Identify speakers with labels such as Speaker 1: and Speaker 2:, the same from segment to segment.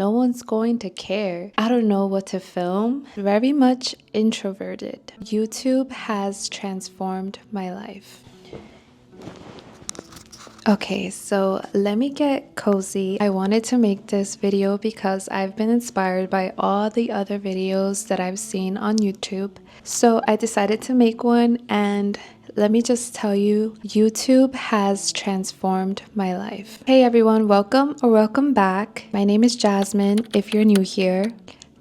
Speaker 1: no one's going to care. I don't know what to film. Very much introverted. YouTube has transformed my life. Okay, so let me get cozy. I wanted to make this video because I've been inspired by all the other videos that I've seen on YouTube. So I decided to make one, and let me just tell you, YouTube has transformed my life. Hey everyone, welcome or welcome back. My name is Jasmine if you're new here.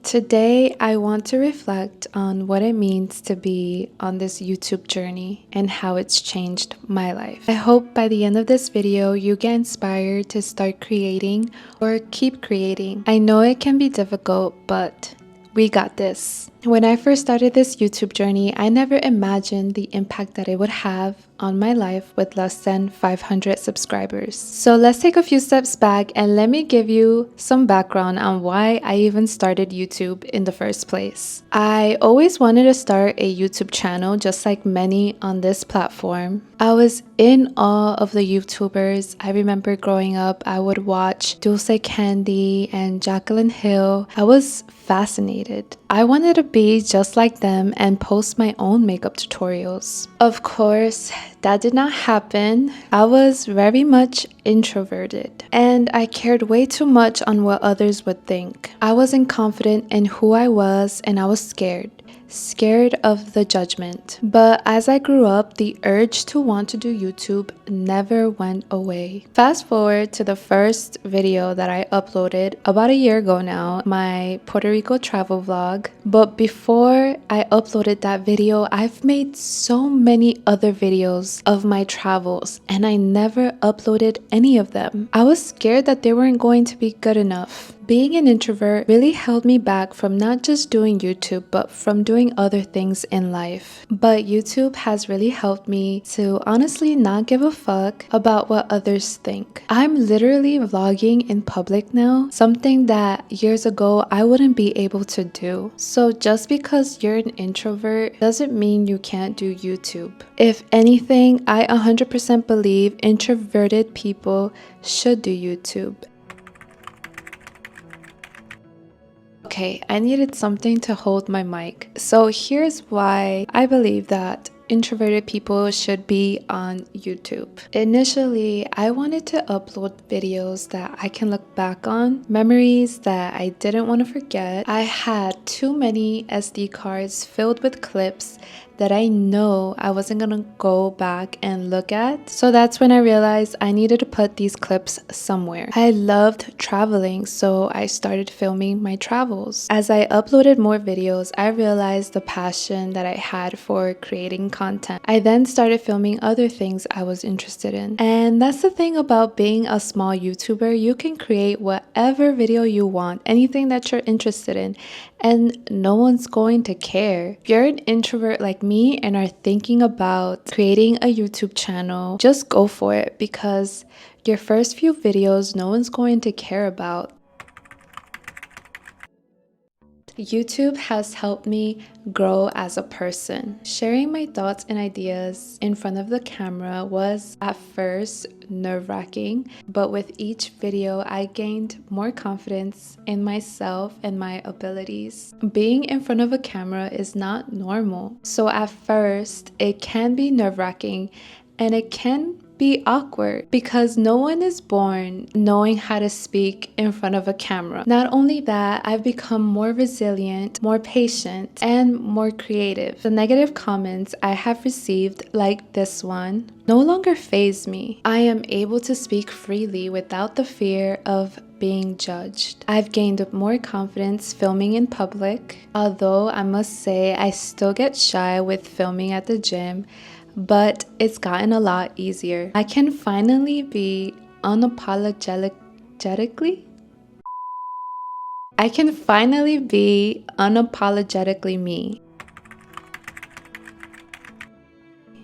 Speaker 1: Today, I want to reflect on what it means to be on this YouTube journey and how it's changed my life. I hope by the end of this video, you get inspired to start creating or keep creating. I know it can be difficult, but we got this. When I first started this YouTube journey, I never imagined the impact that it would have on my life with less than 500 subscribers. So let's take a few steps back and let me give you some background on why I even started YouTube in the first place. I always wanted to start a YouTube channel just like many on this platform. I was in awe of the YouTubers. I remember growing up, I would watch Dulce Candy and Jacqueline Hill. I was fascinated. I wanted to be just like them and post my own makeup tutorials. Of course, that did not happen. I was very much introverted and I cared way too much on what others would think. I wasn't confident in who I was and I was scared of the judgment. But as I grew up, the urge to want to do YouTube never went away. Fast forward to the first video that I uploaded about a year ago now, my Puerto Rico travel vlog. But before I uploaded that video, I've made so many other videos of my travels and I never uploaded any of them. I was scared that they weren't going to be good enough. Being an introvert really held me back from not just doing YouTube, but from doing other things in life. But YouTube has really helped me to honestly not give a fuck about what others think. I'm literally vlogging in public now, something that years ago I wouldn't be able to do. So just because you're an introvert doesn't mean you can't do YouTube. If anything, I 100% believe introverted people should do YouTube. Okay, I needed something to hold my mic. So here's why I believe that introverted people should be on YouTube. Initially, I wanted to upload videos that I can look back on, memories that I didn't want to forget. I had too many SD cards filled with clips that I know I wasn't gonna go back and look at. So that's when I realized I needed to put these clips somewhere. I loved traveling, so I started filming my travels. As I uploaded more videos, I realized the passion that I had for creating content. I then started filming other things I was interested in. And that's the thing about being a small YouTuber, you can create whatever video you want, anything that you're interested in, and no one's going to care. If you're an introvert like me and are thinking about creating a YouTube channel, just go for it because your first few videos no one's going to care about. YouTube has helped me grow as a person. Sharing my thoughts and ideas in front of the camera was at first nerve-wracking, but with each video I gained more confidence in myself and my abilities. Being in front of a camera is not normal, so at first it can be nerve-wracking and it can be awkward because no one is born knowing how to speak in front of a camera. Not only that, I've become more resilient, more patient, and more creative. The negative comments I have received, like this one, no longer faze me. I am able to speak freely without the fear of being judged. I've gained more confidence filming in public, although I must say I still get shy with filming at the gym, but it's gotten a lot easier. I can finally be unapologetically me.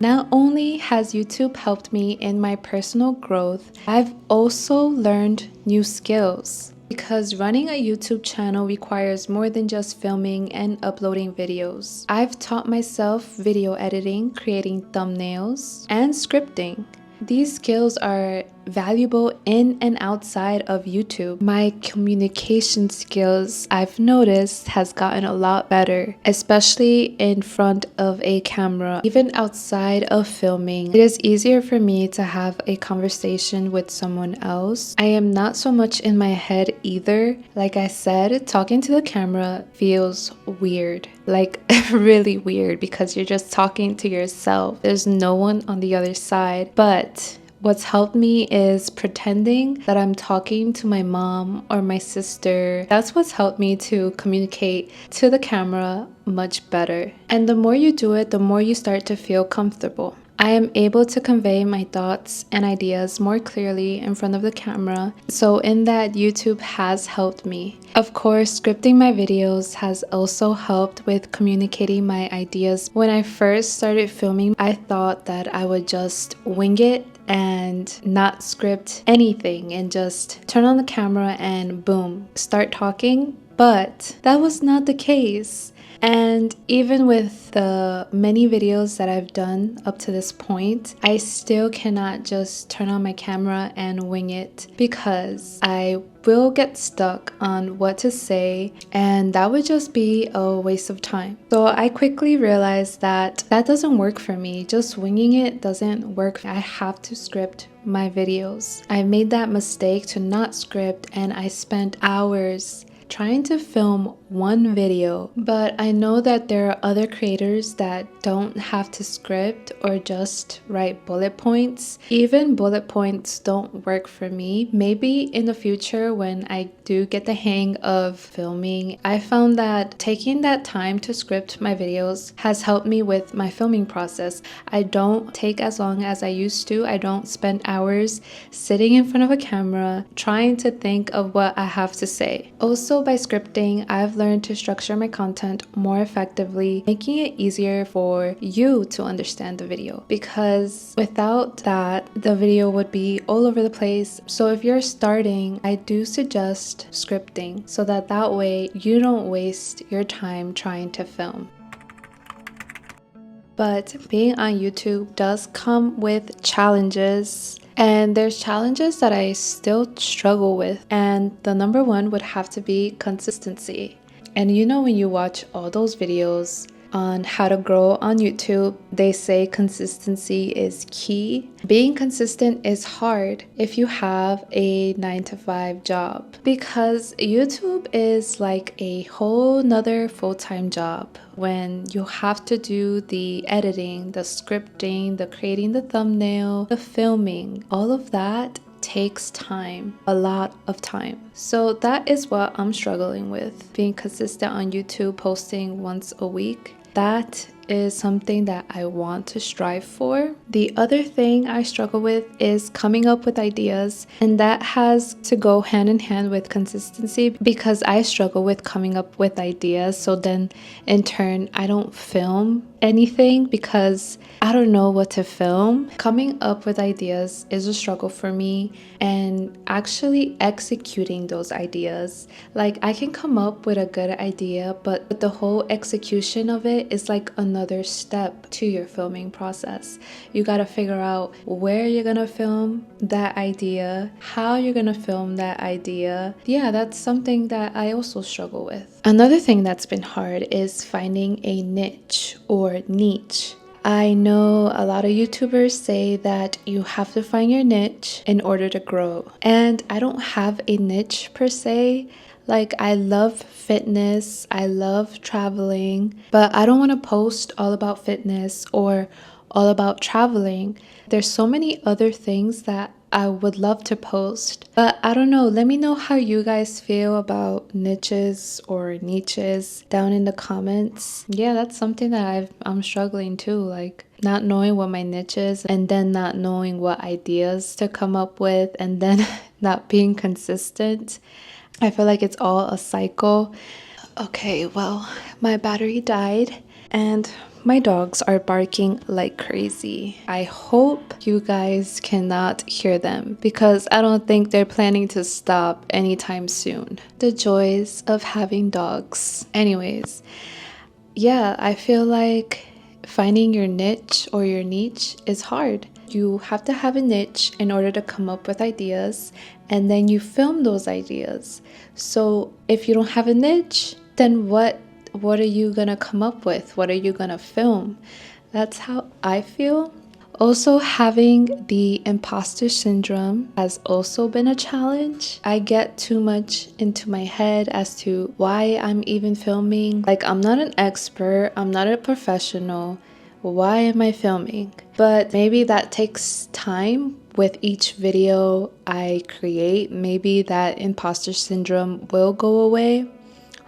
Speaker 1: Not only has YouTube helped me in my personal growth, I've also learned new skills. Because running a YouTube channel requires more than just filming and uploading videos. I've taught myself video editing, creating thumbnails, and scripting. These skills are valuable in and outside of YouTube. My communication skills, I've noticed, has gotten a lot better, especially in front of a camera. Even outside of filming, it is easier for me to have a conversation with someone else. I am not so much in my head either. Like I said, talking to the camera feels weird, like really weird, because you're just talking to yourself. There's no one on the other side. But what's helped me is pretending that I'm talking to my mom or my sister. That's what's helped me to communicate to the camera much better. And the more you do it, the more you start to feel comfortable. I am able to convey my thoughts and ideas more clearly in front of the camera, so in that, YouTube has helped me. Of course, scripting my videos has also helped with communicating my ideas. When I first started filming, I thought that I would just wing it and not script anything and just turn on the camera and boom, start talking. But that was not the case. And even with the many videos that I've done up to this point, I still cannot just turn on my camera and wing it, because I will get stuck on what to say, and that would just be a waste of time. So I quickly realized that that doesn't work for me. Just winging it doesn't work. I have to script my videos. I made that mistake to not script, and I spent hours trying to film one video. But I know that there are other creators that don't have to script or just write bullet points. Even bullet points don't work for me. Maybe in the future, when I do get the hang of filming, I found that taking that time to script my videos has helped me with my filming process. I don't take as long as I used to. I don't spend hours sitting in front of a camera trying to think of what I have to say. Also, by scripting, I've learned to structure my content more effectively, making it easier for you to understand the video, because without that, the video would be all over the place. So if you're starting, I do suggest scripting, so that way you don't waste your time trying to film. But being on YouTube does come with challenges. And there's challenges that I still struggle with. And the number one would have to be consistency. And you know, when you watch all those videos on how to grow on YouTube, they say consistency is key. Being consistent is hard if you have a 9-to-5 job, because YouTube is like a whole nother full-time job when you have to do the editing, the scripting, the creating the thumbnail, the filming. All of that takes time, a lot of time. So that is what I'm struggling with, being consistent on YouTube, posting once a week. That is something that I want to strive for. The other thing I struggle with is coming up with ideas, and that has to go hand in hand with consistency, because I struggle with coming up with ideas. So then in turn, I don't film anything because I don't know what to film. Coming up with ideas is a struggle for me, and actually executing those ideas. Like, I can come up with a good idea, but the whole execution of it is like another step to your filming process. You gotta figure out where you're gonna film that idea, how you're gonna film that idea. Yeah, that's something that I also struggle with. Another thing that's been hard is finding a niche or niche. I know a lot of YouTubers say that you have to find your niche in order to grow. And I don't have a niche per se. Like, I love fitness, I love traveling, but I don't want to post all about fitness or all about traveling. There's so many other things that I would love to post, but I don't know. Let me know how you guys feel about niches or niches down in the comments. Yeah, that's something that I'm struggling too, like not knowing what my niche is, and then not knowing what ideas to come up with, and then not being consistent. I feel like it's all a cycle. Okay, well, my battery died and my dogs are barking like crazy. I hope you guys cannot hear them, because I don't think they're planning to stop anytime soon. The joys of having dogs. Anyways, yeah, I feel like finding your niche or your niche is hard. You have to have a niche in order to come up with ideas, and then you film those ideas. So if you don't have a niche, then what are you gonna come up with? What are you gonna film? That's how I feel. Also, having the imposter syndrome has also been a challenge. I get too much into my head as to why I'm even filming. Like, I'm not an expert, I'm not a professional. Why am I filming? But maybe that takes time. With each video I create, maybe that imposter syndrome will go away.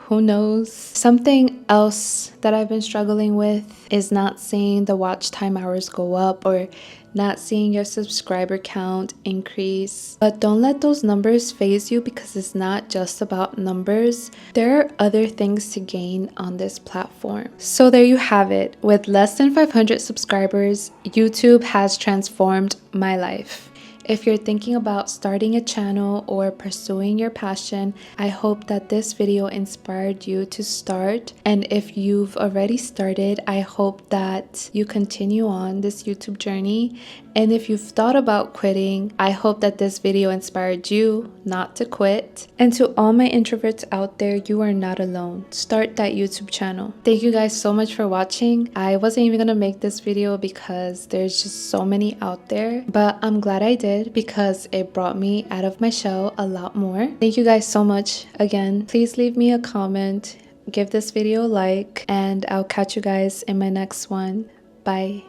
Speaker 1: Who knows? Something else that I've been struggling with is not seeing the watch time hours go up or not seeing your subscriber count increase. But don't let those numbers phase you, because it's not just about numbers. There are other things to gain on this platform. So there you have it. With less than 500 subscribers, YouTube has transformed my life. If you're thinking about starting a channel or pursuing your passion, I hope that this video inspired you to start. And if you've already started, I hope that you continue on this YouTube journey. And if you've thought about quitting, I hope that this video inspired you not to quit. And to all my introverts out there, you are not alone. Start that YouTube channel. Thank you guys so much for watching. I wasn't even gonna make this video because there's just so many out there, but I'm glad I did because it brought me out of my shell a lot more. Thank you guys so much. Again, please leave me a comment, give this video a like, and I'll catch you guys in my next one. Bye.